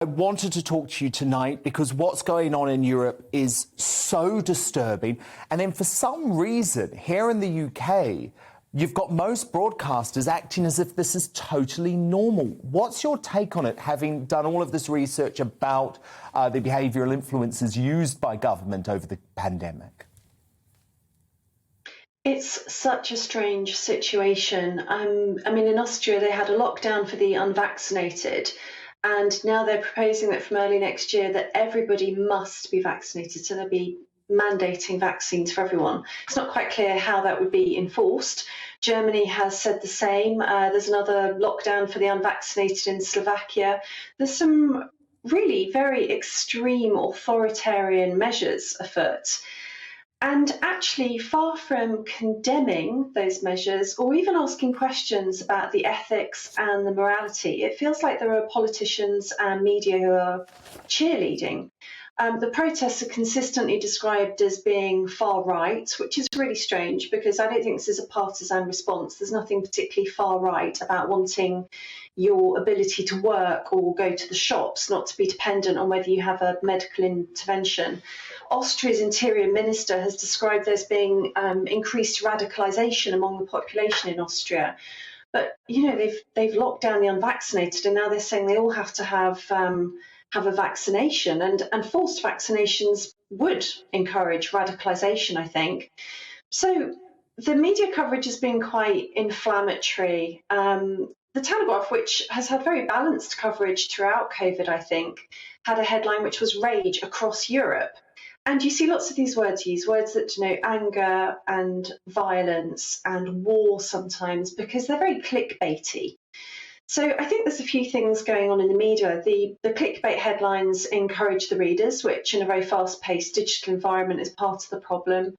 I wanted to talk to you tonight because what's going on in Europe is so disturbing. And then for some reason, here in the UK, you've got most broadcasters acting as if this is totally normal. What's your take on it, having done all of this research about the behavioural influences used by government over the pandemic? It's such a strange situation. I mean, in Austria, they had a lockdown for the unvaccinated. And now they're proposing that from early next year that everybody must be vaccinated. So they'll be mandating vaccines for everyone. It's not quite clear how that would be enforced. Germany has said the same. There's another lockdown for the unvaccinated in Slovakia. There's some really very extreme authoritarian measures afoot. And actually, far from condemning those measures or even asking questions about the ethics and the morality, it feels like there are politicians and media who are cheerleading. The protests are consistently described as being far right, which is really strange because I don't think this is a partisan response. There's nothing particularly far right about wanting your ability to work or go to the shops, not to be dependent on whether you have a medical intervention. Austria's interior minister has described there's being increased radicalisation among the population in Austria. But, you know, they've locked down the unvaccinated and now they're saying they all have to have a vaccination, and forced vaccinations would encourage radicalisation, I think. So the media coverage has been quite inflammatory. The Telegraph, which has had very balanced coverage throughout COVID, I think, had a headline which was rage across Europe. And you see lots of these words used, words that denote anger and violence and war sometimes, because they're very clickbaity. So I think there's a few things going on in the media. The clickbait headlines encourage the readers, which in a very fast-paced digital environment is part of the problem.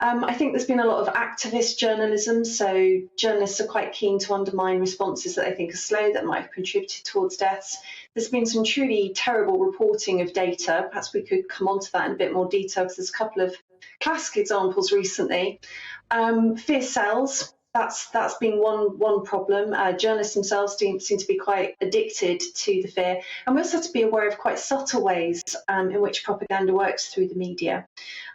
I think there's been a lot of activist journalism, so journalists are quite keen to undermine responses that they think are slow, that might have contributed towards deaths. There's been some truly terrible reporting of data. Perhaps we could come on to that in a bit more detail, because there's a couple of classic examples recently. Fear sells. That's been one problem. Journalists themselves seem to be quite addicted to the fear. And we also have to be aware of quite subtle ways in which propaganda works through the media.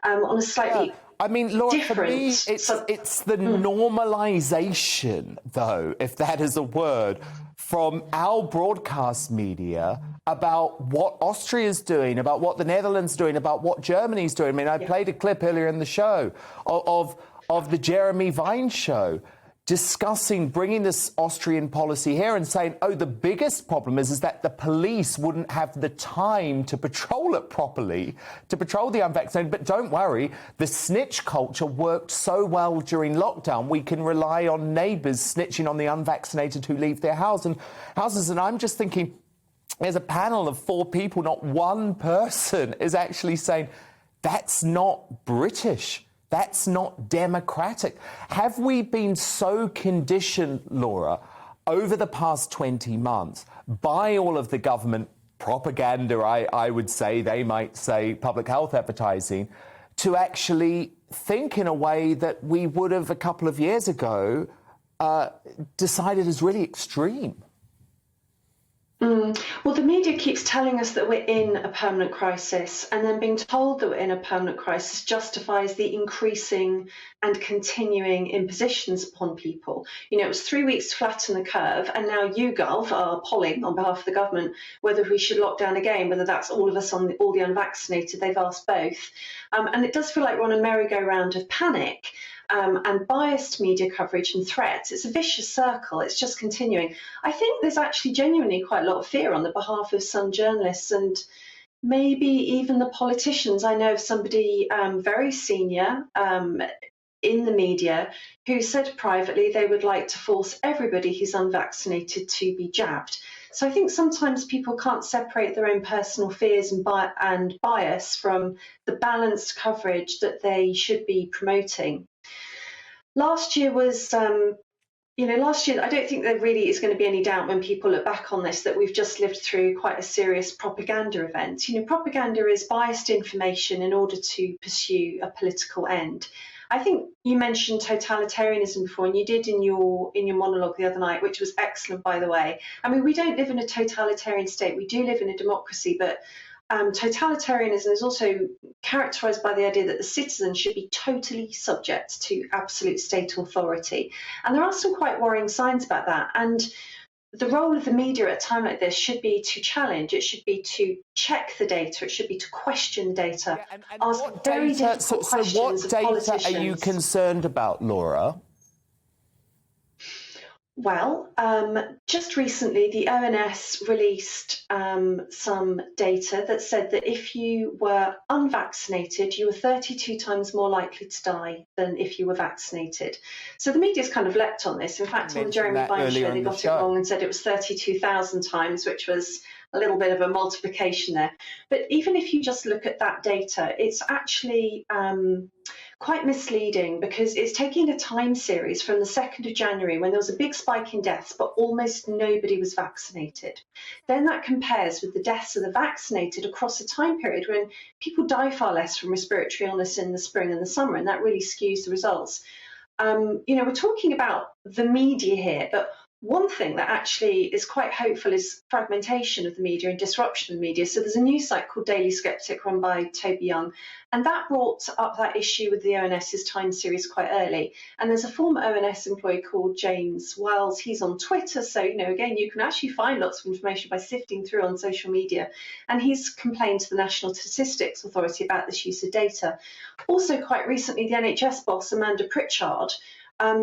On a slightly I mean, Laura, for me, different... it's the normalisation, though, if that is a word, from our broadcast media about what Austria is doing, about what the Netherlands is doing, about what Germany is doing. I mean, I played a clip earlier in the show of the Jeremy Vine show discussing bringing this Austrian policy here and saying, oh, the biggest problem is that the police wouldn't have the time to patrol it properly, to patrol the unvaccinated. But don't worry, the snitch culture worked so well during lockdown. We can rely on neighbours snitching on the unvaccinated who leave their houses. And I'm just thinking, there's a panel of 4 people, not one person is actually saying, that's not British. That's not democratic. Have we been so conditioned, Laura, over the past 20 months by all of the government propaganda, I would say, they might say public health advertising, to actually think in a way that we would have a couple of years ago decided is really extreme? Well, the media keeps telling us that we're in a permanent crisis, and then being told that we're in a permanent crisis justifies the increasing and continuing impositions upon people. You know, it was 3 weeks to flatten the curve, and now YouGov are polling on behalf of the government whether we should lock down again, whether that's all of us on all the unvaccinated. They've asked both. And it does feel like we're on a merry-go-round of panic. And biased media coverage and threats. It's a vicious circle. It's just continuing. I think there's actually genuinely quite a lot of fear on the behalf of some journalists and maybe even the politicians. I know of somebody very senior in the media who said privately they would like to force everybody who's unvaccinated to be jabbed. So I think sometimes people can't separate their own personal fears and bias from the balanced coverage that they should be promoting. Last year was, last year, I don't think there really is going to be any doubt when people look back on this that we've just lived through quite a serious propaganda event. You know, propaganda is biased information in order to pursue a political end. I think you mentioned totalitarianism before, and you did in your monologue the other night, which was excellent, by the way. I mean, we don't live in a totalitarian state. We do live in a democracy, but totalitarianism is also characterized by the idea that the citizen should be totally subject to absolute state authority. And there are some quite worrying signs about that. And the role of the media at a time like this should be to challenge, it should be to check the data, it should be to question the data, and ask very difficult questions so what of data politicians. are you concerned about, Laura? Well, just recently, the ONS released some data that said that if you were unvaccinated, you were 32 times more likely to die than if you were vaccinated. So the media's kind of leapt on this. In fact, on the Jeremy Vine show, they got it wrong and said it was 32,000 times, which was a little bit of a multiplication there. But even if you just look at that data, it's actually quite misleading because it's taking a time series from the 2nd of January when there was a big spike in deaths, but almost nobody was vaccinated. Then that compares with the deaths of the vaccinated across a time period when people die far less from respiratory illness in the spring and the summer, and that really skews the results. We're talking about the media here, but one thing that actually is quite hopeful is fragmentation of the media and disruption of the media. So there's a news site called Daily Skeptic run by Toby Young, and that brought up that issue with the ONS's time series quite early. And there's a former ONS employee called James Wells. He's on Twitter. So, again, you can actually find lots of information by sifting through on social media. And he's complained to the National Statistics Authority about this use of data. Also, quite recently, the NHS boss, Amanda Pritchard,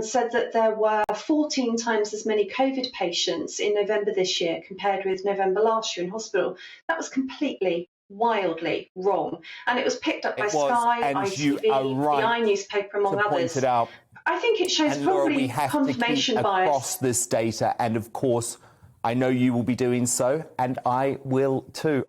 said that there were 14 times as many COVID patients in November this year compared with November last year in hospital. That was completely, wildly wrong. And it was picked up by Sky, ITV, the I newspaper, among others. I think it shows probably confirmation bias. Across this data, and of course, I know you will be doing so, and I will too.